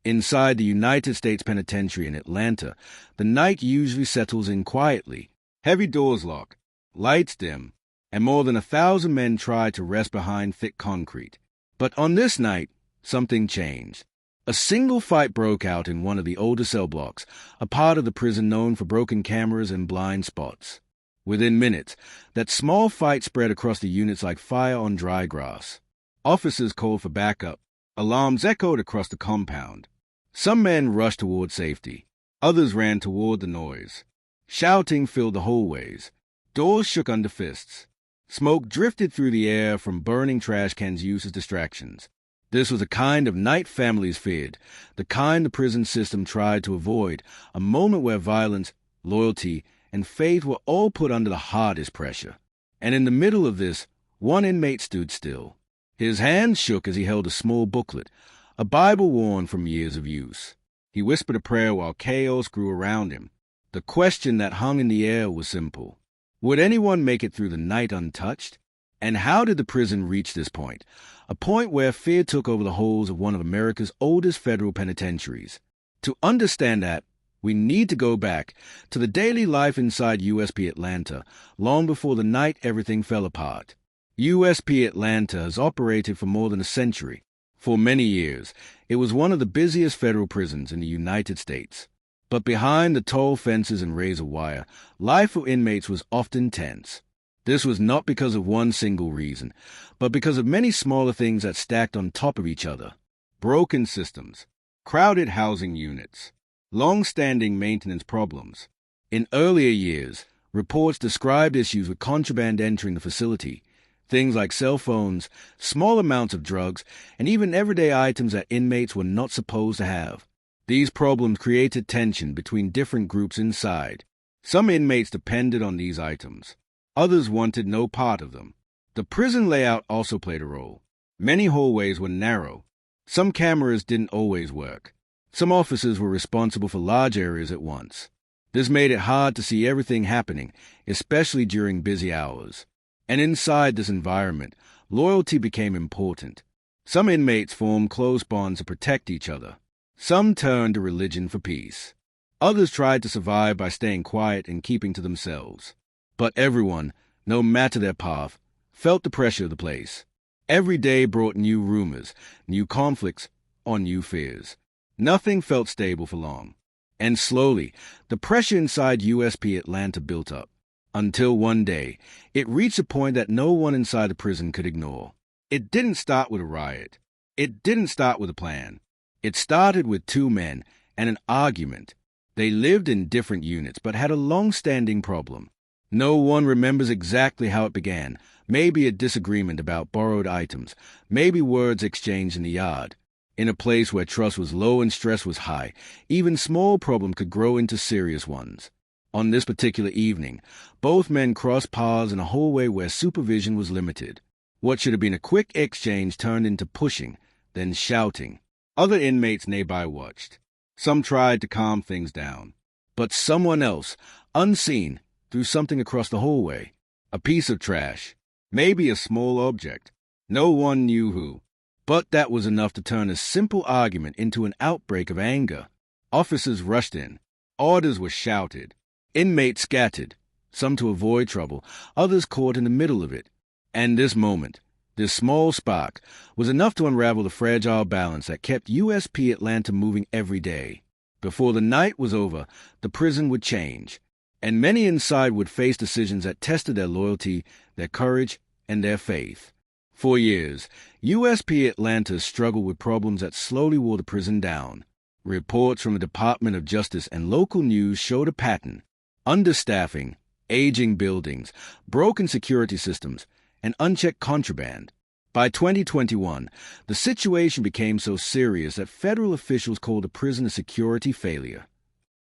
Inside the United States Penitentiary in Atlanta, the night usually settles in quietly. Heavy doors lock, lights dim, and more than 1,000 men try to rest behind thick concrete. But on this night, something changed. A single fight broke out in one of the older cell blocks, a part of the prison known for broken cameras and blind spots. Within minutes, that small fight spread across the units like fire on dry grass. Officers called for backup. Alarms echoed across the compound. Some men rushed toward safety. Others ran toward the noise. Shouting filled the hallways. Doors shook under fists. Smoke drifted through the air from burning trash cans used as distractions. This was a kind of night families feared, the kind the prison system tried to avoid, a moment where violence, loyalty, and faith were all put under the hardest pressure. And in the middle of this, one inmate stood still. His hands shook as he held a small booklet, a Bible worn from years of use. He whispered a prayer while chaos grew around him. The question that hung in the air was simple. Would anyone make it through the night untouched? And how did the prison reach this point? A point where fear took over the halls of one of America's oldest federal penitentiaries. To understand that, we need to go back to the daily life inside USP Atlanta, long before the night everything fell apart. USP Atlanta has operated for more than a century. For many years, it was one of the busiest federal prisons in the United States. But behind the tall fences and razor wire, life for inmates was often tense. This was not because of one single reason, but because of many smaller things that stacked on top of each other. Broken systems, crowded housing units, long-standing maintenance problems. In earlier years, reports described issues with contraband entering the facility, things like cell phones, small amounts of drugs, and even everyday items that inmates were not supposed to have. These problems created tension between different groups inside. Some inmates depended on these items. Others wanted no part of them. The prison layout also played a role. Many hallways were narrow. Some cameras didn't always work. Some officers were responsible for large areas at once. This made it hard to see everything happening, especially during busy hours. And inside this environment, loyalty became important. Some inmates formed close bonds to protect each other. Some turned to religion for peace. Others tried to survive by staying quiet and keeping to themselves. But everyone, no matter their path, felt the pressure of the place. Every day brought new rumors, new conflicts, or new fears. Nothing felt stable for long. And slowly, the pressure inside USP Atlanta built up. Until one day, it reached a point that no one inside the prison could ignore. It didn't start with a riot. It didn't start with a plan. It started with two men and an argument. They lived in different units but had a long-standing problem. No one remembers exactly how it began. Maybe a disagreement about borrowed items. Maybe words exchanged in the yard. In a place where trust was low and stress was high, even small problems could grow into serious ones. On this particular evening, both men crossed paths in a hallway where supervision was limited. What should have been a quick exchange turned into pushing, then shouting. Other inmates nearby watched. Some tried to calm things down. But someone else, unseen, threw something across the hallway. A piece of trash. Maybe a small object. No one knew who. But that was enough to turn a simple argument into an outbreak of anger. Officers rushed in. Orders were shouted. Inmates scattered, some to avoid trouble, others caught in the middle of it. And this moment, this small spark, was enough to unravel the fragile balance that kept USP Atlanta moving every day. Before the night was over, the prison would change, and many inside would face decisions that tested their loyalty, their courage, and their faith. For years, USP Atlanta struggled with problems that slowly wore the prison down. Reports from the Department of Justice and local news showed a pattern. Understaffing, aging buildings, broken security systems, and unchecked contraband. By 2021, the situation became so serious that federal officials called the prison a security failure.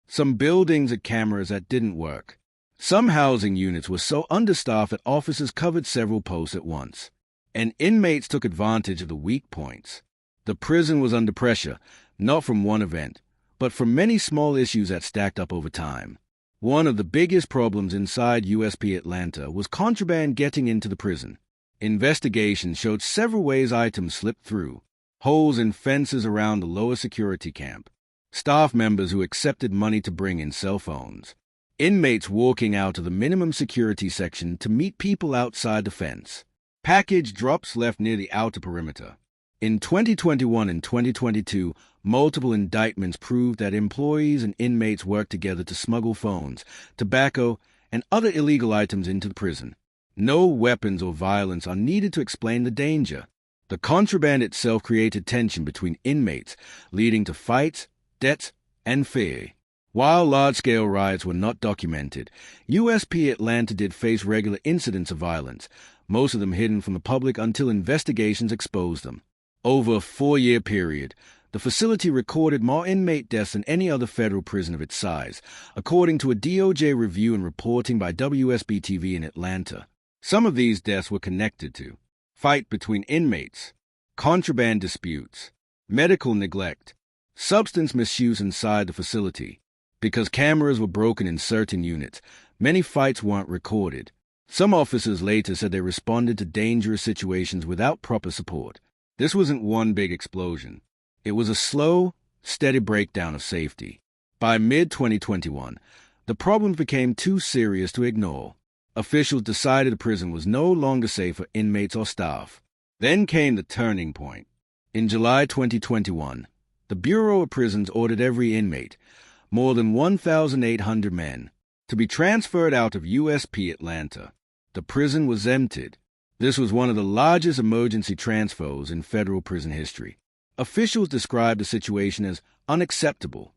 Some buildings had cameras that didn't work. Some housing units were so understaffed that officers covered several posts at once. And inmates took advantage of the weak points. The prison was under pressure, not from one event, but from many small issues that stacked up over time. One of the biggest problems inside USP Atlanta was contraband getting into the prison. Investigations showed several ways items slipped through. holes in fences around the lower security camp, staff members who accepted money to bring in cell phones, inmates walking out of the minimum security section to meet people outside the fence, package drops left near the outer perimeter. In 2021 and 2022, multiple indictments proved that employees and inmates worked together to smuggle phones, tobacco, and other illegal items into the prison. No weapons or violence are needed to explain the danger. The contraband itself created tension between inmates, leading to fights, debts, and fear. While large-scale riots were not documented, USP Atlanta did face regular incidents of violence, most of them hidden from the public until investigations exposed them. Over a 4-year period, the facility recorded more inmate deaths than any other federal prison of its size, according to a DOJ review and reporting by WSB-TV in Atlanta. Some of these deaths were connected to fight between inmates, contraband disputes, medical neglect, substance misuse inside the facility. Because cameras were broken in certain units, many fights weren't recorded. Some officers later said they responded to dangerous situations without proper support. This wasn't one big explosion. It was a slow, steady breakdown of safety. By mid-2021, the problems became too serious to ignore. Officials decided the prison was no longer safe for inmates or staff. Then came the turning point. In July 2021, the Bureau of Prisons ordered every inmate, more than 1,800 men, to be transferred out of USP Atlanta. The prison was emptied. This was one of the largest emergency transfers in federal prison history. Officials described the situation as unacceptable,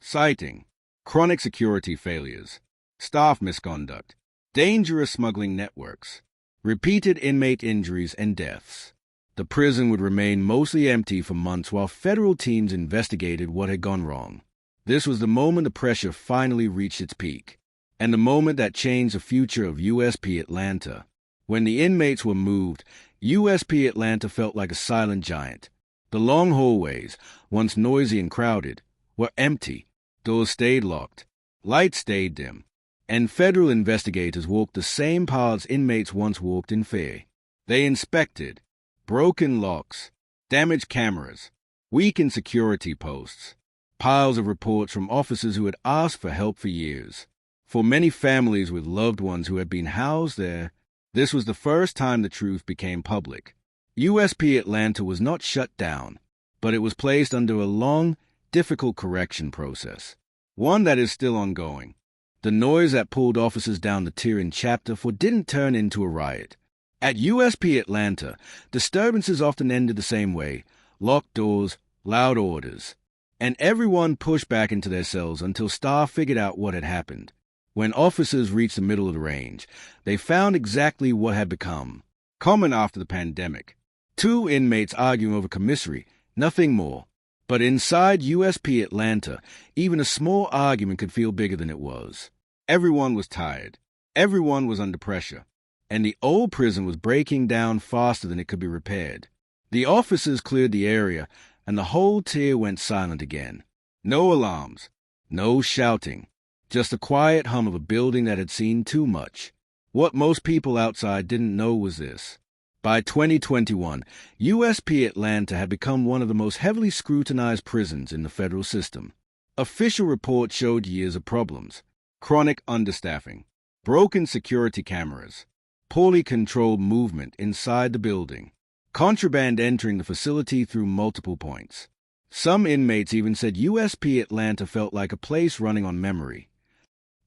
citing chronic security failures, staff misconduct, dangerous smuggling networks, repeated inmate injuries and deaths. The prison would remain mostly empty for months while federal teams investigated what had gone wrong. This was the moment the pressure finally reached its peak, and the moment that changed the future of USP Atlanta. When the inmates were moved, USP Atlanta felt like a silent giant. The long hallways, once noisy and crowded, were empty. Doors stayed locked, lights stayed dim, and federal investigators walked the same paths inmates once walked in fear. They inspected broken locks, damaged cameras, weakened security posts, piles of reports from officers who had asked for help for years. For many families with loved ones who had been housed there, this was the first time the truth became public. USP Atlanta was not shut down, but it was placed under a long, difficult correction process, one that is still ongoing. The noise that pulled officers down the tier in Chapter 4 didn't turn into a riot. At USP Atlanta, disturbances often ended the same way: locked doors, loud orders, and everyone pushed back into their cells until staff figured out what had happened. When officers reached the middle of the range, they found exactly what had become common after the pandemic: 2 inmates arguing over commissary, nothing more. But inside USP Atlanta, even a small argument could feel bigger than it was. Everyone was tired. Everyone was under pressure. And the old prison was breaking down faster than it could be repaired. The officers cleared the area, and the whole tier went silent again. No alarms, no shouting, just the quiet hum of a building that had seen too much. What most people outside didn't know was this: by 2021, USP Atlanta had become one of the most heavily scrutinized prisons in the federal system. Official reports showed years of problems: chronic understaffing, broken security cameras, poorly controlled movement inside the building, contraband entering the facility through multiple points. Some inmates even said USP Atlanta felt like a place running on memory,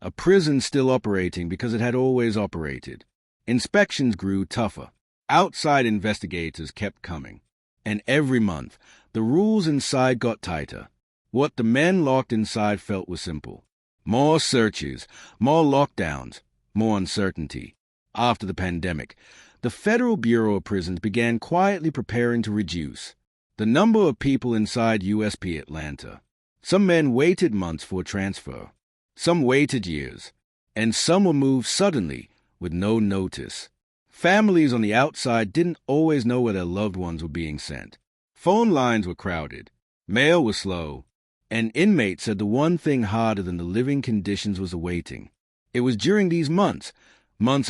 a prison still operating because it had always operated. Inspections grew tougher. Outside investigators kept coming. And every month, the rules inside got tighter. What the men locked inside felt was simple: more searches, more lockdowns, more uncertainty. After the pandemic, the Federal Bureau of Prisons began quietly preparing to reduce the number of people inside USP Atlanta. Some men waited months for a transfer. Some waited years. And some were moved suddenly with no notice. Families on the outside didn't always know where their loved ones were being sent. Phone lines were crowded. Mail was slow. And inmates said the one thing harder than the living conditions was the waiting. It was during these months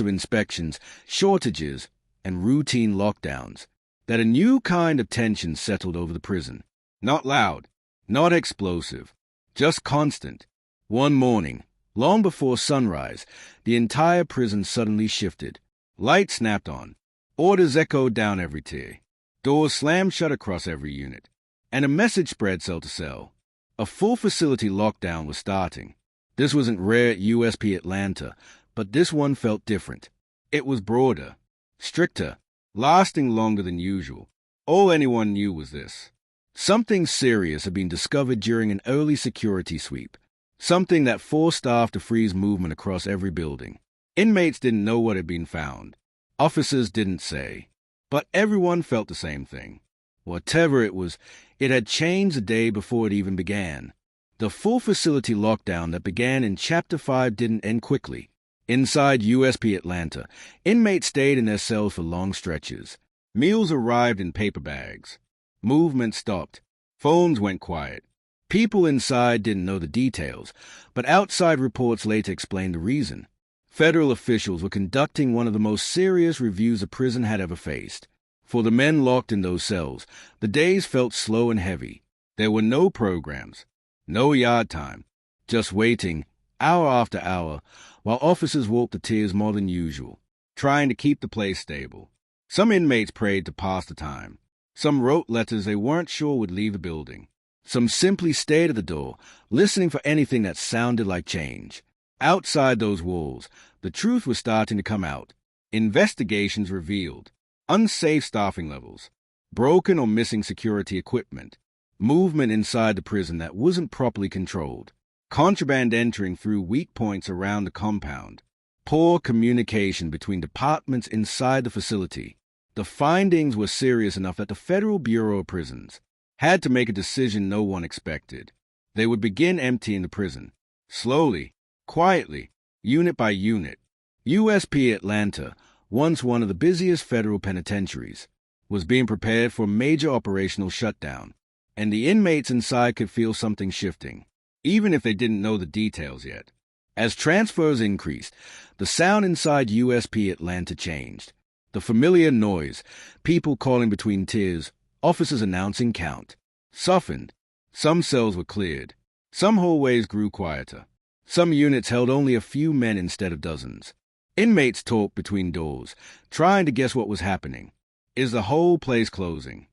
of inspections, shortages, and routine lockdowns, that a new kind of tension settled over the prison. Not loud, not explosive, just constant. One morning, long before sunrise, the entire prison suddenly shifted. Lights snapped on. Orders echoed down every tier. Doors slammed shut across every unit. And a message spread cell to cell. A full facility lockdown was starting. This wasn't rare at USP Atlanta, but this one felt different. It was broader, stricter, lasting longer than usual. All anyone knew was this. Something serious had been discovered during an early security sweep. Something that forced staff to freeze movement across every building. Inmates didn't know what had been found. Officers didn't say. But everyone felt the same thing. Whatever it was, it had changed the day before it even began. The full facility lockdown that began in Chapter 5 didn't end quickly. Inside USP Atlanta, inmates stayed in their cells for long stretches. Meals arrived in paper bags. Movement stopped. Phones went quiet. People inside didn't know the details, but outside reports later explained the reason. Federal officials were conducting one of the most serious reviews a prison had ever faced. For the men locked in those cells, the days felt slow and heavy. There were no programs, no yard time, just waiting, hour after hour, while officers walked the tiers more than usual, trying to keep the place stable. Some inmates prayed to pass the time. Some wrote letters they weren't sure would leave the building. Some simply stayed at the door, listening for anything that sounded like change. Outside those walls, the truth was starting to come out. Investigations revealed unsafe staffing levels, broken or missing security equipment, movement inside the prison that wasn't properly controlled, contraband entering through weak points around the compound, poor communication between departments inside the facility. The findings were serious enough that the Federal Bureau of Prisons had to make a decision no one expected. They would begin emptying the prison, slowly, quietly, unit by unit. USP Atlanta, once one of the busiest federal penitentiaries, was being prepared for a major operational shutdown, and the inmates inside could feel something shifting, even if they didn't know the details yet. As transfers increased, the sound inside USP Atlanta changed. The familiar noise, people calling between tiers, officers announcing count, softened. Some cells were cleared. Some hallways grew quieter. Some units held only a few men instead of dozens. Inmates talked between doors, trying to guess what was happening. Is the whole place closing?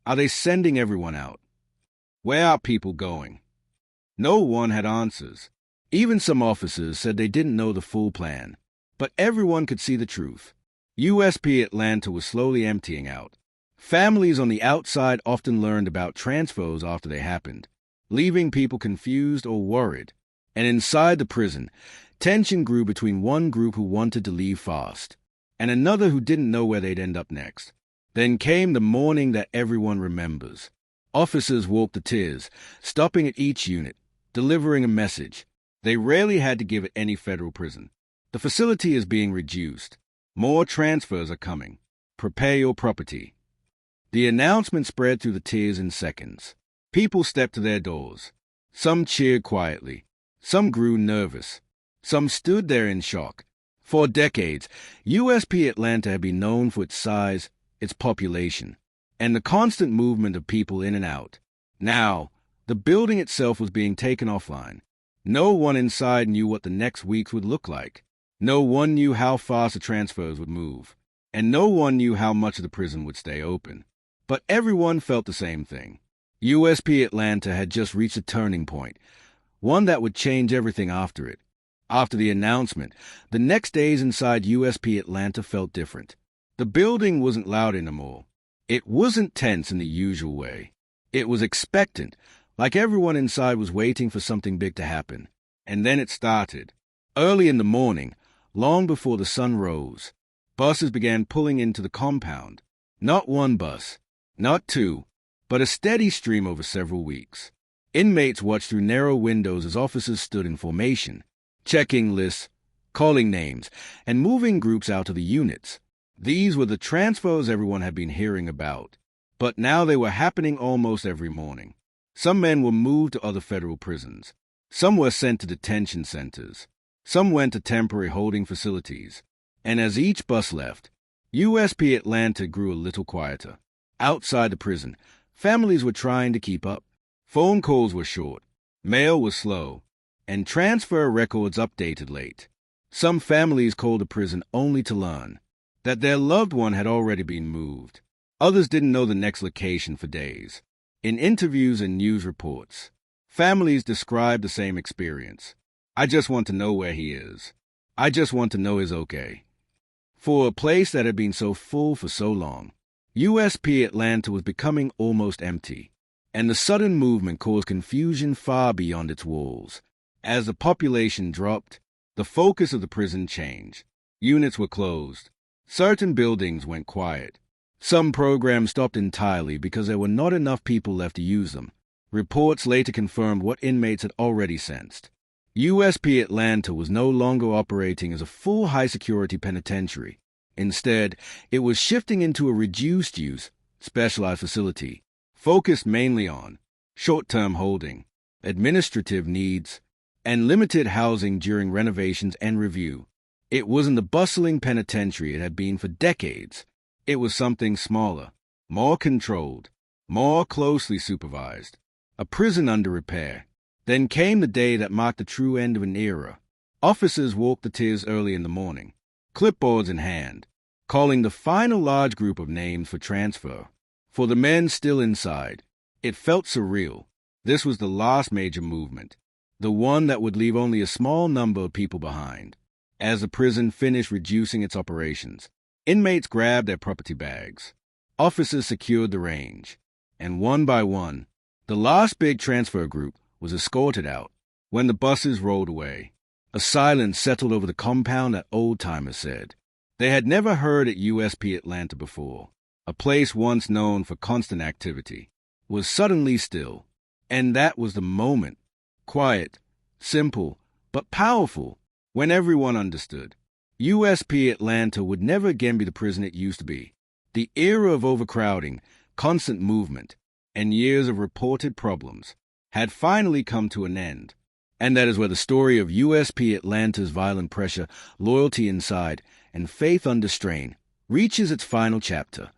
Are they sending everyone out? Where are people going? No one had answers. Even some officers said they didn't know the full plan. But everyone could see the truth. USP Atlanta was slowly emptying out. Families on the outside often learned about transfers after they happened, leaving people confused or worried. And inside the prison, tension grew between one group who wanted to leave fast and another who didn't know where they'd end up next. Then came the morning that everyone remembers. Officers walked the tiers, stopping at each unit, delivering a message. They rarely had to give at any federal prison. The facility is being reduced. More transfers are coming. Prepare your property. The announcement spread through the tiers in seconds. People stepped to their doors. Some cheered quietly. Some grew nervous. Some stood there in shock. For decades, USP Atlanta had been known for its size, its population, and the constant movement of people in and out. Now, the building itself was being taken offline. No one inside knew what the next weeks would look like. No one knew how fast the transfers would move. And no one knew how much of the prison would stay open. But everyone felt the same thing. USP Atlanta had just reached a turning point, one that would change everything after it. After the announcement, the next days inside USP Atlanta felt different. The building wasn't loud anymore. It wasn't tense in the usual way. It was expectant, like everyone inside was waiting for something big to happen. And then it started. Early in the morning, long before the sun rose, buses began pulling into the compound. Not one bus, not two, but a steady stream over several weeks. Inmates watched through narrow windows as officers stood in formation, checking lists, calling names, and moving groups out of the units. These were the transfers everyone had been hearing about, but now they were happening almost every morning. Some men were moved to other federal prisons. Some were sent to detention centers. Some went to temporary holding facilities. And as each bus left, USP Atlanta grew a little quieter. Outside the prison, families were trying to keep up. Phone calls were short, mail was slow, and transfer records updated late. Some families called the prison only to learn that their loved one had already been moved. Others didn't know the next location for days. In interviews and news reports, families described the same experience. I just want to know where he is. I just want to know he's okay. For a place that had been so full for so long, USP Atlanta was becoming almost empty, and the sudden movement caused confusion far beyond its walls. As the population dropped, the focus of the prison changed. Units were closed. Certain buildings went quiet. Some programs stopped entirely because there were not enough people left to use them. Reports later confirmed what inmates had already sensed. USP Atlanta was no longer operating as a full high-security penitentiary. Instead, it was shifting into a reduced-use, specialized facility, focused mainly on short-term holding, administrative needs, and limited housing during renovations and review. It wasn't the bustling penitentiary it had been for decades. It was something smaller, more controlled, more closely supervised. A prison under repair. Then came the day that marked the true end of an era. Officers walked the tiers early in the morning, clipboards in hand, calling the final large group of names for transfer. For the men still inside, it felt surreal. This was the last major movement, the one that would leave only a small number of people behind. As the prison finished reducing its operations, inmates grabbed their property bags. Officers secured the range, and one by one, the last big transfer group was escorted out. When the buses rolled away, a silence settled over the compound that old-timers said they had never heard at USP Atlanta before. A place once known for constant activity was suddenly still, and that was the moment. Quiet, simple, but powerful, when everyone understood. USP Atlanta would never again be the prison it used to be. The era of overcrowding, constant movement, and years of reported problems had finally come to an end. And that is where the story of USP Atlanta's violent pressure, loyalty inside, and faith under strain reaches its final chapter.